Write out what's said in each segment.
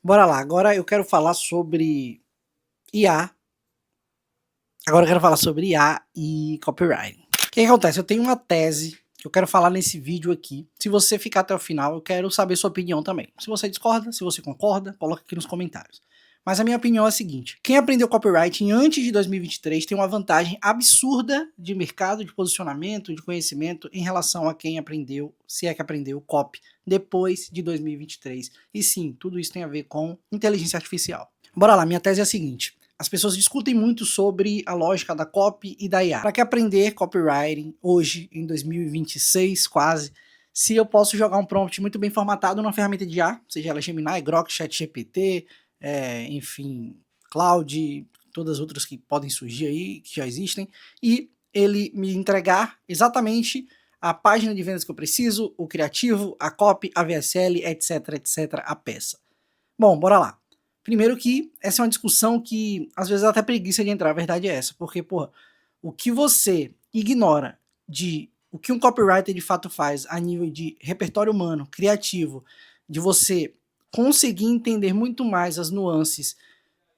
Bora lá, agora eu quero falar sobre IA. Agora eu quero falar sobre IA e copywriting. O que acontece? Eu tenho uma tese que eu quero falar nesse vídeo aqui. Se você ficar até o final, eu quero saber sua opinião também. Se você discorda, se você concorda, coloca aqui nos comentários. Mas a minha opinião é a seguinte: quem aprendeu copywriting antes de 2023 tem uma vantagem absurda de mercado, de posicionamento, de conhecimento em relação a quem aprendeu, se é que aprendeu copy, depois de 2023. E sim, tudo isso tem a ver com inteligência artificial. Bora lá, minha tese é a seguinte: as pessoas discutem muito sobre a lógica da copy e da IA. Para que aprender copywriting hoje, em 2026 quase, se eu posso jogar um prompt muito bem formatado numa ferramenta de IA, seja ela Gemini, Grok, ChatGPT, enfim, Cloud, todas as outras que podem surgir aí, que já existem, e ele me entregar exatamente a página de vendas que eu preciso, o criativo, a copy, a VSL, etc, etc, a peça. Bom, bora lá. Primeiro que essa é uma discussão que às vezes dá até preguiça de entrar, a verdade é essa, porque, porra, o que você ignora de o que um copywriter de fato faz a nível de repertório humano, criativo, de você conseguir entender muito mais as nuances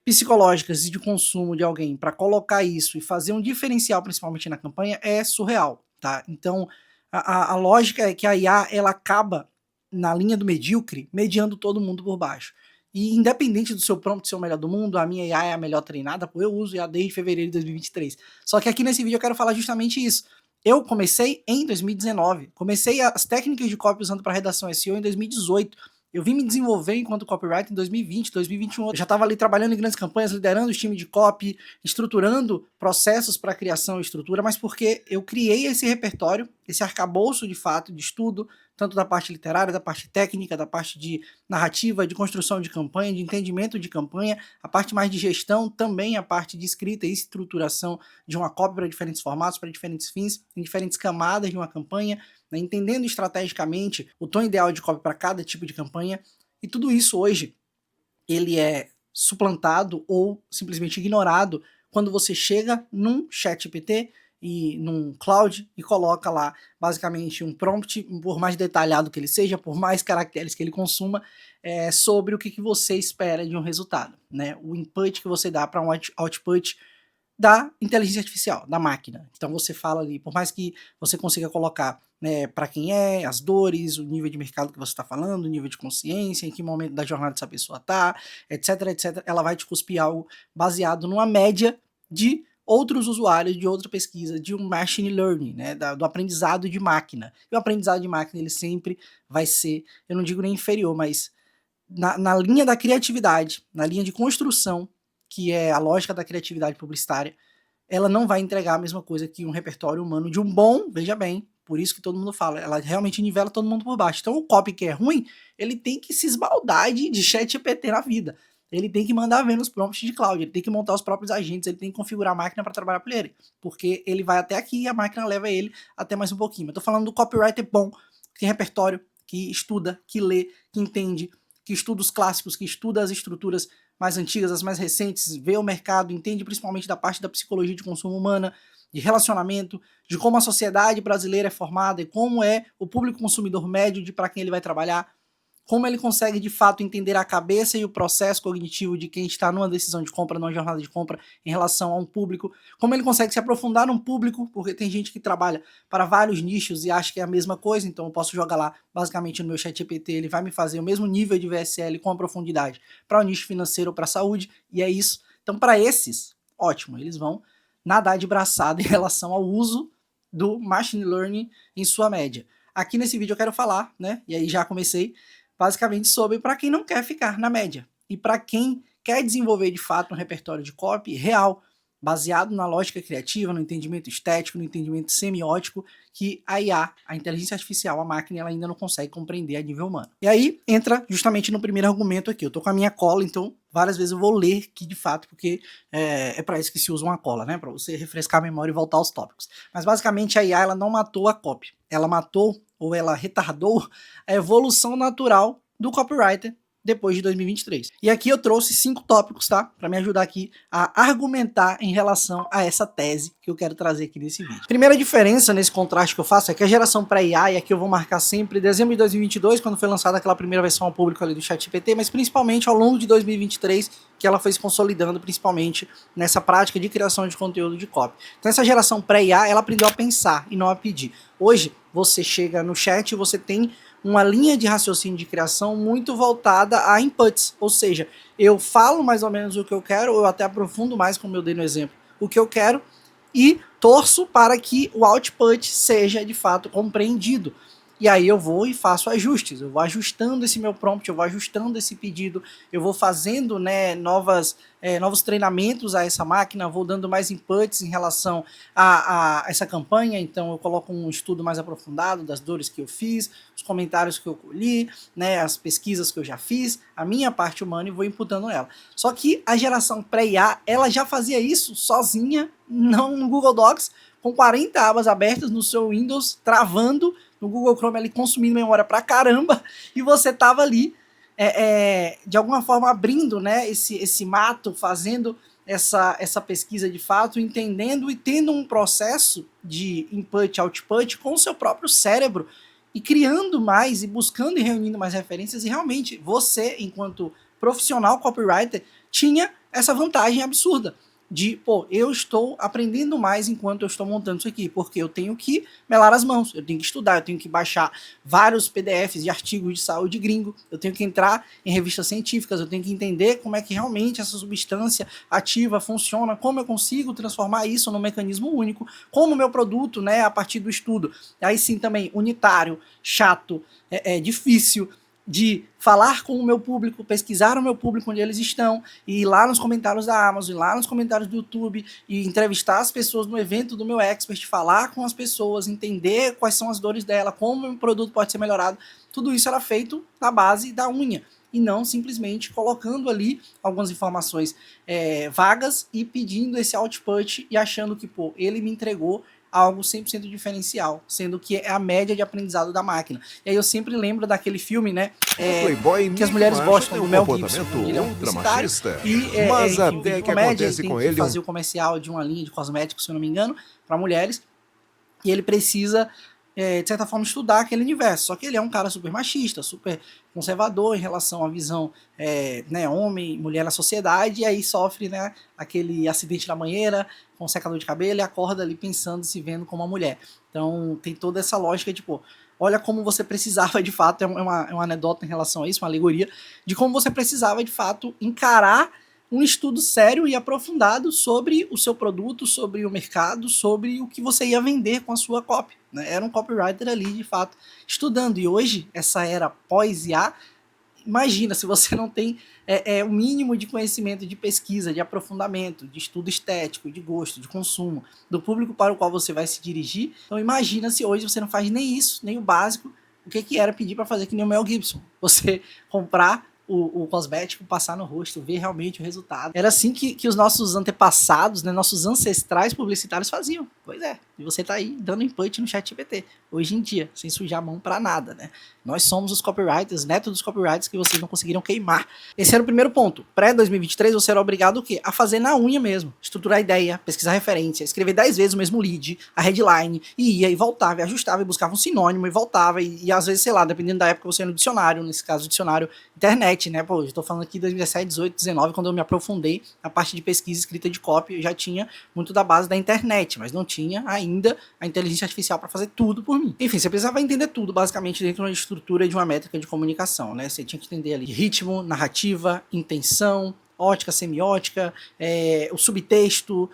psicológicas e de consumo de alguém para colocar isso e fazer um diferencial, principalmente na campanha, é surreal, tá? Então, a lógica é que a IA, ela acaba, na linha do medíocre, mediando todo mundo por baixo. E independente do seu prompt ser o melhor do mundo, a minha IA é a melhor treinada, pô, eu uso IA desde fevereiro de 2023. Só que aqui nesse vídeo eu quero falar justamente isso. Eu comecei em 2019, comecei as técnicas de copy usando para redação SEO em 2018. Eu vim me desenvolver enquanto copywriter em 2020, 2021. Eu já estava ali trabalhando em grandes campanhas, liderando os times de copy, estruturando processos para criação e estrutura, mas porque eu criei esse repertório, esse arcabouço de fato de estudo, tanto da parte literária, da parte técnica, da parte de narrativa, de construção de campanha, de entendimento de campanha, a parte mais de gestão, também a parte de escrita e estruturação de uma copy para diferentes formatos, para diferentes fins, em diferentes camadas de uma campanha, né, entendendo estrategicamente o tom ideal de copy para cada tipo de campanha, e tudo isso hoje ele é suplantado ou simplesmente ignorado quando você chega num ChatGPT e num Cloud e coloca lá basicamente um prompt, por mais detalhado que ele seja, por mais caracteres que ele consuma, sobre o que você espera de um resultado, né? O input que você dá para um output da inteligência artificial, da máquina. Então você fala ali, por mais que você consiga colocar, né, para quem é, as dores, o nível de mercado que você está falando, o nível de consciência, em que momento da jornada essa pessoa está, etc, etc, ela vai te cuspir algo baseado numa média de outros usuários, de outra pesquisa, de um machine learning, né, do aprendizado de máquina. E o aprendizado de máquina, ele sempre vai ser, eu não digo nem inferior, mas na linha da criatividade, na linha de construção, que é a lógica da criatividade publicitária, ela não vai entregar a mesma coisa que um repertório humano de um bom, veja bem, por isso que todo mundo fala, ela realmente nivela todo mundo por baixo. Então o copy que é ruim, ele tem que se esbaldar de chat GPT na vida. Ele tem que mandar ver nos prompts de cloud, ele tem que montar os próprios agentes, ele tem que configurar a máquina para trabalhar por ele, porque ele vai até aqui e a máquina leva ele até mais um pouquinho. Eu tô falando do copywriter bom, que tem repertório, que estuda, que lê, que entende, que estuda os clássicos, que estuda as estruturas mais antigas, as mais recentes, vê o mercado, entende principalmente da parte da psicologia de consumo humana, de relacionamento, de como a sociedade brasileira é formada e como é o público consumidor médio de para quem ele vai trabalhar, como ele consegue de fato entender a cabeça e o processo cognitivo de quem está numa decisão de compra, numa jornada de compra em relação a um público, como ele consegue se aprofundar num público, porque tem gente que trabalha para vários nichos e acha que é a mesma coisa, então eu posso jogar lá basicamente no meu chat GPT, ele vai me fazer o mesmo nível de VSL com a profundidade para o nicho financeiro ou para a saúde, e é isso. Então para esses, ótimo, eles vão nadar de braçada em relação ao uso do machine learning em sua média. Aqui nesse vídeo eu quero falar, né, e aí já comecei, basicamente sobre para quem não quer ficar na média e para quem quer desenvolver de fato um repertório de copy real, baseado na lógica criativa, no entendimento estético, no entendimento semiótico que a IA, a inteligência artificial, a máquina, ela ainda não consegue compreender a nível humano. E aí entra justamente no primeiro argumento aqui. Eu tô com a minha cola, então várias vezes eu vou ler aqui de fato, porque é para isso que se usa uma cola, né? Para você refrescar a memória e voltar aos tópicos. Mas basicamente a IA, ela não matou a copy, ela matou ou ela retardou a evolução natural do copywriter depois de 2023. E aqui eu trouxe 5 tópicos, tá? Para me ajudar aqui a argumentar em relação a essa tese que eu quero trazer aqui nesse vídeo. Primeira diferença nesse contraste que eu faço é que a geração pré-IA, e aqui eu vou marcar sempre dezembro de 2022, quando foi lançada aquela primeira versão ao público ali do ChatGPT, mas principalmente ao longo de 2023, que ela foi se consolidando principalmente nessa prática de criação de conteúdo de copy. Então essa geração pré-IA, ela aprendeu a pensar e não a pedir. Hoje, você chega no chat e você tem uma linha de raciocínio de criação muito voltada a inputs, ou seja, eu falo mais ou menos o que eu quero, eu até aprofundo mais, como eu dei no exemplo, o que eu quero, e torço para que o output seja de fato compreendido. E aí eu vou e faço ajustes, eu vou ajustando esse meu prompt, eu vou ajustando esse pedido, eu vou fazendo, né, novos treinamentos a essa máquina, vou dando mais inputs em relação a essa campanha, então eu coloco um estudo mais aprofundado das dores que eu fiz, os comentários que eu colhi, né, as pesquisas que eu já fiz, a minha parte humana, e vou imputando ela. Só que a geração pré-IA, ela já fazia isso sozinha, não no Google Docs, com 40 abas abertas no seu Windows, travando, no Google Chrome ali consumindo memória pra caramba, e você tava ali, de alguma forma abrindo, né, esse mato, fazendo essa pesquisa de fato, entendendo e tendo um processo de input-output com o seu próprio cérebro, e criando mais, e buscando e reunindo mais referências, e realmente você, enquanto profissional copywriter, tinha essa vantagem absurda de, pô, eu estou aprendendo mais enquanto eu estou montando isso aqui, porque eu tenho que melar as mãos, eu tenho que estudar, eu tenho que baixar vários PDFs de artigos de saúde gringo, eu tenho que entrar em revistas científicas, eu tenho que entender como é que realmente essa substância ativa funciona, como eu consigo transformar isso num mecanismo único, como o meu produto, né, a partir do estudo, aí sim também unitário, chato, difícil, de falar com o meu público, pesquisar o meu público onde eles estão, e ir lá nos comentários da Amazon, ir lá nos comentários do YouTube, e entrevistar as pessoas no evento do meu expert, falar com as pessoas, entender quais são as dores dela, como o produto pode ser melhorado. Tudo isso era feito na base da unha, e não simplesmente colocando ali algumas informações vagas e pedindo esse output e achando que, pô, ele me entregou algo 100% diferencial, sendo que é a média de aprendizado da máquina. E aí eu sempre lembro daquele filme, né, que as mulheres gostam do Mel Gibson, ele é um publicitário, e mas enfim, até que comédia, acontece ele com tem que ele fazer o comercial de uma linha de cosméticos, se eu não me engano, para mulheres, e ele precisa, de certa forma, estudar aquele universo. Só que ele é um cara super machista, super conservador em relação à visão, né, homem, mulher na sociedade, e aí sofre, né, aquele acidente na banheira, com um secador de cabelo, e acorda ali pensando, se vendo como uma mulher. Então tem toda essa lógica, tipo, olha como você precisava de fato, é uma anedota em relação a isso, uma alegoria, de como você precisava de fato encarar um estudo sério e aprofundado sobre o seu produto, sobre o mercado, sobre o que você ia vender com a sua copy, né? Era um copywriter ali, de fato, estudando. E hoje, essa era pós-IA, imagina, se você não tem o mínimo de conhecimento, de pesquisa, de aprofundamento, de estudo estético, de gosto, de consumo, do público para o qual você vai se dirigir. Então imagina se hoje você não faz nem isso, nem o básico, o que era pedir para fazer que nem o Mel Gibson. Você comprar o cosmético, passar no rosto, ver realmente o resultado. Era assim que os nossos antepassados, né, nossos ancestrais publicitários faziam. Pois é, e você tá aí dando input no ChatGPT, hoje em dia, sem sujar a mão para nada, né? Nós somos os copywriters, netos dos copywriters que vocês não conseguiram queimar. Esse era o primeiro ponto. Pré-2023, você era obrigado o quê? A fazer na unha mesmo. Estruturar a ideia, pesquisar referência, escrever 10 vezes o mesmo lead, a headline, e ia e voltava, e ajustava, e buscava um sinônimo, e voltava, e às vezes, sei lá, dependendo da época, você ia no dicionário, nesse caso, o dicionário internet, né? Pô, eu tô falando aqui de 2017, 18, 19, quando eu me aprofundei na parte de pesquisa escrita de copy, eu já tinha muito da base da internet, mas não tinha ainda a inteligência artificial para fazer tudo por mim. Enfim, você precisava entender tudo, basicamente, dentro de uma estrutura de uma métrica de comunicação, né? Você tinha que entender ali ritmo, narrativa, intenção, ótica, semiótica, o subtexto,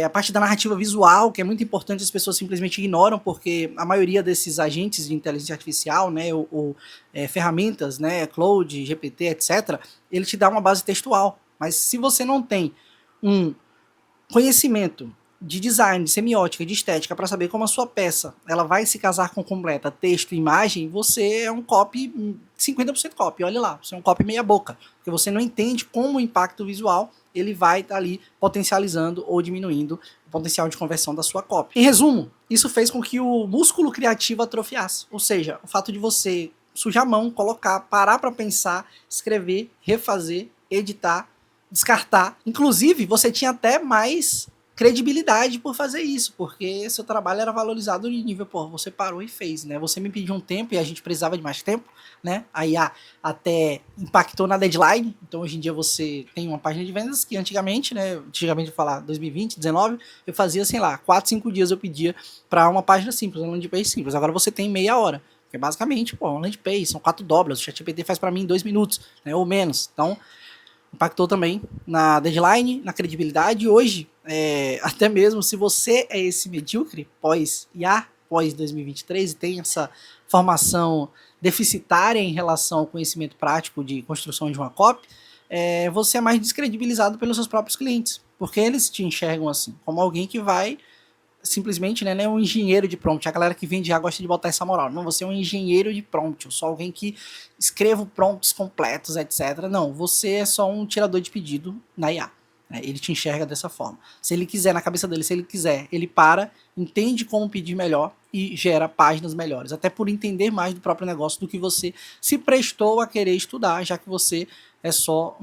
a parte da narrativa visual, que é muito importante, as pessoas simplesmente ignoram, porque a maioria desses agentes de inteligência artificial, né, ou ferramentas, né, Claude, GPT, etc., ele te dá uma base textual. Mas se você não tem um conhecimento de design, de semiótica, de estética, para saber como a sua peça ela vai se casar com completa texto e imagem, você é um copy 50% copy, olha lá, você é um copy meia boca, porque você não entende como o impacto visual ele vai estar ali potencializando ou diminuindo o potencial de conversão da sua copy. Em resumo, isso fez com que o músculo criativo atrofiasse, ou seja, o fato de você sujar a mão, colocar, parar para pensar, escrever, refazer, editar, descartar. Inclusive, você tinha até mais credibilidade por fazer isso, porque seu trabalho era valorizado de nível, pô, você parou e fez, né? Você me pediu um tempo e a gente precisava de mais tempo, né? A IA até impactou na deadline, então hoje em dia você tem uma página de vendas que antigamente, né? Antigamente eu falar 2020, 19, eu fazia, sei lá, 4, 5 dias eu pedia para uma página simples, uma landing page simples. Agora você tem meia hora. Porque basicamente, pô, uma landing page, são 4 dobras, o ChatGPT faz para mim em 2 minutos, né? Ou menos. Então, impactou também na deadline, na credibilidade. E hoje, até mesmo se você é esse medíocre pós-IA, pós-2023, e tem essa formação deficitária em relação ao conhecimento prático de construção de uma copy, você é mais descredibilizado pelos seus próprios clientes, porque eles te enxergam assim, como alguém que vai simplesmente, né, um engenheiro de prompt. A galera que vende já gosta de botar essa moral. Não, você é um engenheiro de prompt, eu sou alguém que escrevo prompts completos, etc. Não, você é só um tirador de pedido na IA. Ele te enxerga dessa forma. Se ele quiser, na cabeça dele, se ele quiser, ele para, entende como pedir melhor e gera páginas melhores. Até por entender mais do próprio negócio do que você se prestou a querer estudar, já que você é só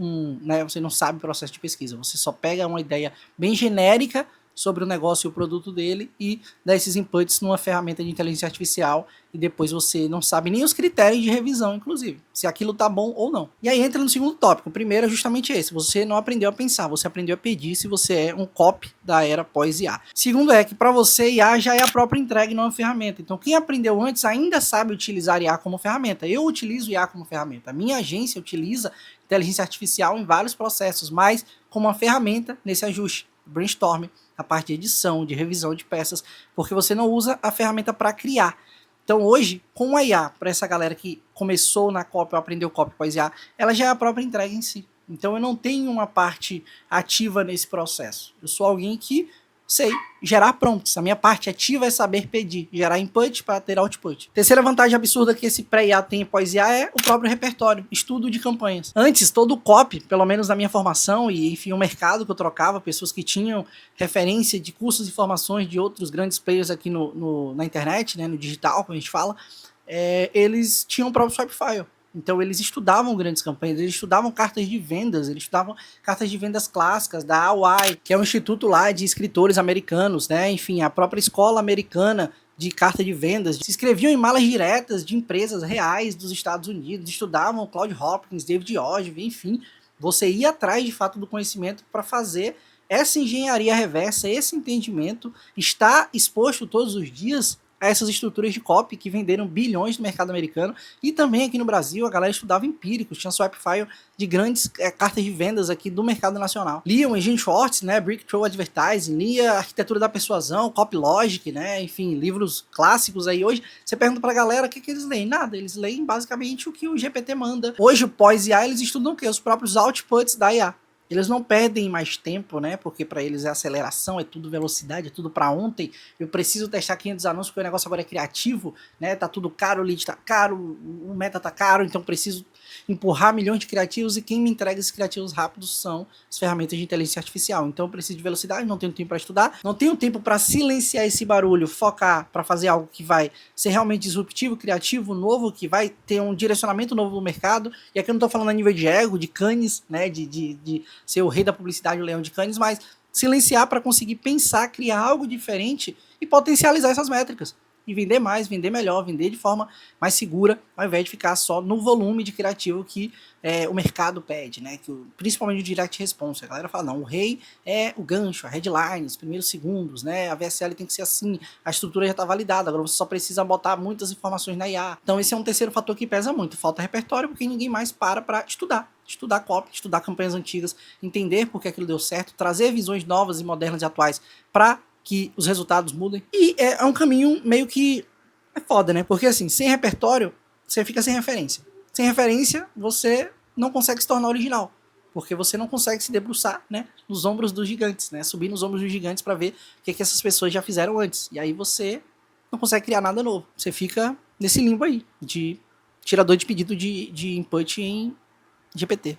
você não sabe o processo de pesquisa. Você só pega uma ideia bem genérica sobre o negócio e o produto dele e dá esses inputs numa ferramenta de inteligência artificial e depois você não sabe nem os critérios de revisão, inclusive, se aquilo tá bom ou não. E aí entra no segundo tópico. O primeiro é justamente esse, você não aprendeu a pensar, você aprendeu a pedir se você é um copy da era pós-IA. Segundo é que para você, IA já é a própria entrega e não uma ferramenta. Então quem aprendeu antes ainda sabe utilizar IA como ferramenta. Eu utilizo IA como ferramenta. A minha agência utiliza inteligência artificial em vários processos, mas como uma ferramenta nesse ajuste, brainstorming, a parte de edição, de revisão de peças, porque você não usa a ferramenta para criar. Então hoje, com a IA, para essa galera que começou na copy ou aprendeu copy com a IA, ela já é a própria entrega em si. Então eu não tenho uma parte ativa nesse processo. Eu sou alguém que sei gerar prompts. A minha parte ativa é saber pedir, gerar input para ter output. Terceira vantagem absurda que esse pré-IA tem e pós-IA é o próprio repertório, estudo de campanhas. Antes, todo o copy, pelo menos na minha formação e enfim, o mercado que eu trocava, pessoas que tinham referência de cursos e formações de outros grandes players aqui na internet, né, no digital, como a gente fala, eles tinham o próprio Shopify. Então eles estudavam grandes campanhas, eles estudavam cartas de vendas, eles estudavam cartas de vendas clássicas da AY, que é um instituto lá de escritores americanos, né? Enfim, a própria escola americana de carta de vendas, se inscreviam em malas diretas de empresas reais dos Estados Unidos, estudavam Claude Hopkins, David Ogilvy, enfim, você ia atrás de fato do conhecimento para fazer essa engenharia reversa, esse entendimento, está exposto todos os dias a essas estruturas de copy que venderam bilhões no mercado americano e também aqui no Brasil a galera estudava empíricos, tinha swap file de grandes cartas de vendas aqui do mercado nacional. Lia o Eugene Schwartz, né, Breakthrough Advertising, lia Arquitetura da Persuasão, Copy Logic, né, enfim, livros clássicos aí. Hoje você pergunta pra galera o que eles leem? Nada, eles leem basicamente o que o GPT manda. Hoje o pós-IA eles estudam o quê? Os próprios outputs da IA. Eles não perdem mais tempo, né? Porque para eles é aceleração, é tudo velocidade, é tudo para ontem. Eu preciso testar 500 anúncios porque o negócio agora é criativo, né? Tá tudo caro, o lead tá caro, o meta tá caro, então preciso empurrar milhões de criativos e quem me entrega esses criativos rápidos são as ferramentas de inteligência artificial. Então eu preciso de velocidade, não tenho tempo para estudar, não tenho tempo para silenciar esse barulho, focar para fazer algo que vai ser realmente disruptivo, criativo, novo, que vai ter um direcionamento novo no mercado. E aqui eu não tô falando a nível de ego, de Cannes, né? De ser o rei da publicidade, o leão de Cannes, mas silenciar para conseguir pensar, criar algo diferente e potencializar essas métricas. E vender mais, vender melhor, vender de forma mais segura, ao invés de ficar só no volume de criativo que o mercado pede, né? Principalmente o direct response. A galera fala, não, o rei é o gancho, a headline, os primeiros segundos, né? A VSL tem que ser assim, a estrutura já está validada, agora você só precisa botar muitas informações na IA. Então esse é um terceiro fator que pesa muito, falta repertório, porque ninguém mais para estudar copy, estudar campanhas antigas, entender por que aquilo deu certo, trazer visões novas e modernas e atuais para que os resultados mudem. E é um caminho meio que é foda, né? Porque assim, sem repertório, você fica sem referência. Sem referência, você não consegue se tornar original. Porque você não consegue se debruçar, né, nos ombros dos gigantes, né? Subir nos ombros dos gigantes para ver o que essas pessoas já fizeram antes. E aí você não consegue criar nada novo. Você fica nesse limbo aí, de tirador de pedido de input em GPT.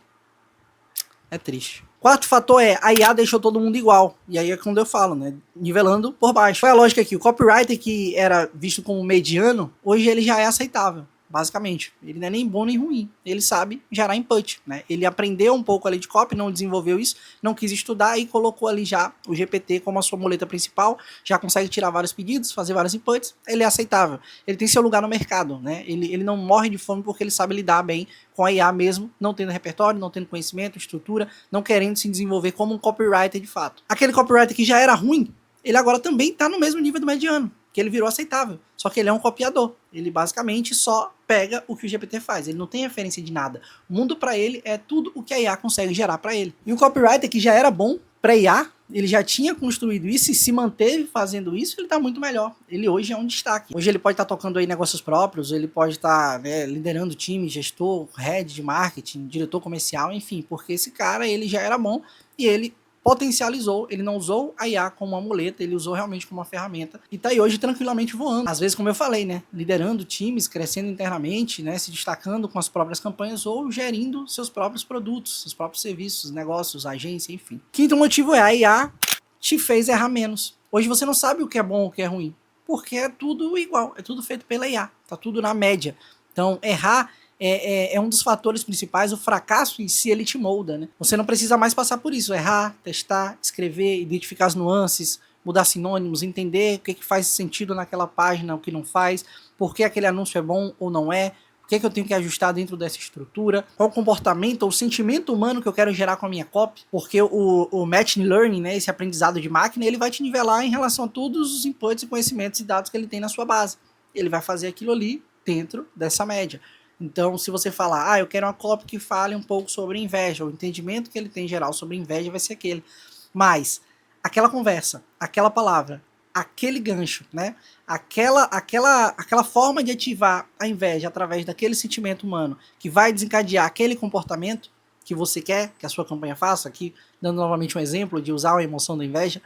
É triste. Quarto fator é, a IA deixou todo mundo igual. E aí é quando eu falo, né? Nivelando por baixo. Foi a lógica aqui. O copywriter que era visto como mediano, hoje ele já é aceitável. basicamente. Ele não é nem bom nem ruim, ele sabe gerar input, né? Ele aprendeu um pouco ali de copy, não desenvolveu isso, não quis estudar e colocou ali já o GPT como a sua muleta principal, já consegue tirar vários pedidos, fazer vários inputs, ele é aceitável. Ele tem seu lugar no mercado, né? Ele não morre de fome porque ele sabe lidar bem com a IA mesmo, não tendo repertório, não tendo conhecimento, estrutura, não querendo se desenvolver como um copywriter de fato. Aquele copywriter que já era ruim, ele agora também está no mesmo nível do mediano, que ele virou aceitável. Só que ele é um copiador. Ele basicamente só pega o que o GPT faz. Ele não tem referência de nada. O mundo para ele é tudo o que a IA consegue gerar para ele. E o copywriter que já era bom para IA, ele já tinha construído isso e se manteve fazendo isso, ele está muito melhor. Ele hoje é um destaque. Hoje ele pode estar tocando aí negócios próprios, ele pode estar liderando time, gestor, head de marketing, diretor comercial, enfim, porque esse cara ele já era bom e ele potencializou, ele não usou a IA como uma muleta, ele usou realmente como uma ferramenta e tá aí hoje tranquilamente voando. Às vezes, como eu falei, né, liderando times, crescendo internamente, né, se destacando com as próprias campanhas ou gerindo seus próprios produtos, seus próprios serviços, negócios, agência, enfim. Quinto motivo é a IA te fez errar menos. Hoje você não sabe o que é bom ou o que é ruim, porque é tudo igual, é tudo feito pela IA, tá tudo na média. Então, errar é um dos fatores principais, o fracasso em si ele te molda, né? Você não precisa mais passar por isso, errar, testar, escrever, identificar as nuances, mudar sinônimos, entender o que faz sentido naquela página, o que não faz, por que aquele anúncio é bom ou não é, o que eu tenho que ajustar dentro dessa estrutura, qual o comportamento ou sentimento humano que eu quero gerar com a minha copy, porque o Machine Learning, né, esse aprendizado de máquina, ele vai te nivelar em relação a todos os inputs, conhecimentos e dados que ele tem na sua base. Ele vai fazer aquilo ali dentro dessa média. Então, se você falar, eu quero uma copy que fale um pouco sobre inveja, o entendimento que ele tem em geral sobre inveja vai ser aquele. Mas, aquela conversa, aquela palavra, aquele gancho, né? Aquela forma de ativar a inveja através daquele sentimento humano que vai desencadear aquele comportamento que você quer que a sua campanha faça, aqui dando novamente um exemplo de usar a emoção da inveja,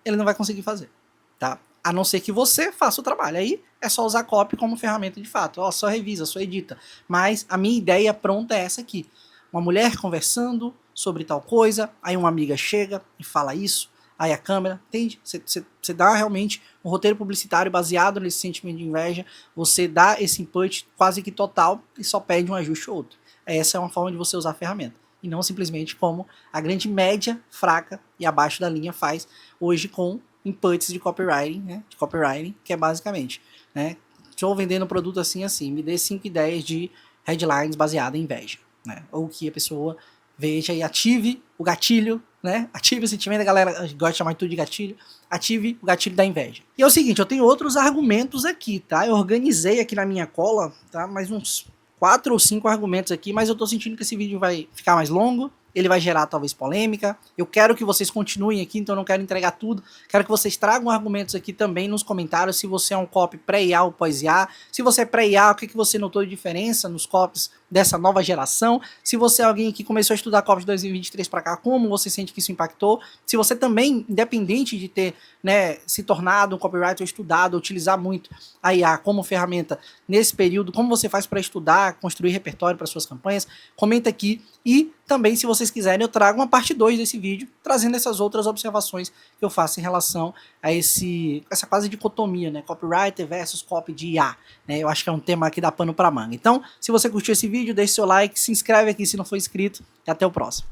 ele não vai conseguir fazer, tá? A não ser que você faça o trabalho. Aí é só usar copy como ferramenta de fato. Só revisa, só edita. Mas a minha ideia pronta é essa aqui. Uma mulher conversando sobre tal coisa, aí uma amiga chega e fala isso, aí a câmera, entende? Você dá realmente um roteiro publicitário baseado nesse sentimento de inveja, você dá esse input quase que total e só pede um ajuste ou outro. Essa é uma forma de você usar a ferramenta. E não simplesmente como a grande média fraca e abaixo da linha faz hoje com inputs de copywriting, né? De copywriting, que é basicamente, né? Estou vendendo um produto assim, me dê 5 ideias de headlines baseadas em inveja, né? Ou que a pessoa veja e ative o gatilho, né? Ative o sentimento, a galera gosta de chamar tudo de gatilho, ative o gatilho da inveja. E é o seguinte, eu tenho outros argumentos aqui, tá? Eu organizei aqui na minha cola, tá? Mais uns 4 ou 5 argumentos aqui, mas eu tô sentindo que esse vídeo vai ficar mais longo, ele vai gerar talvez polêmica. Eu quero que vocês continuem aqui, então eu não quero entregar tudo. Quero que vocês tragam argumentos aqui também nos comentários, se você é um copy pré-IA ou pós-IA. Se você é pré-IA, o que você notou de diferença nos copies dessa nova geração? Se você é alguém que começou a estudar copy de 2023 para cá, como você sente que isso impactou? Se você também, independente de ter, né, se tornado um copywriter, estudado, utilizar muito a IA como ferramenta nesse período, como você faz para estudar, construir repertório para suas campanhas, comenta aqui. E também, se vocês quiserem, eu trago uma parte 2 desse vídeo, trazendo essas outras observações que eu faço em relação a essa quase dicotomia, né? Copywriter versus copy de IA. Né? Eu acho que é um tema que dá pano pra manga. Então, se você curtiu esse vídeo, deixe seu like, se inscreve aqui se não for inscrito e até o próximo.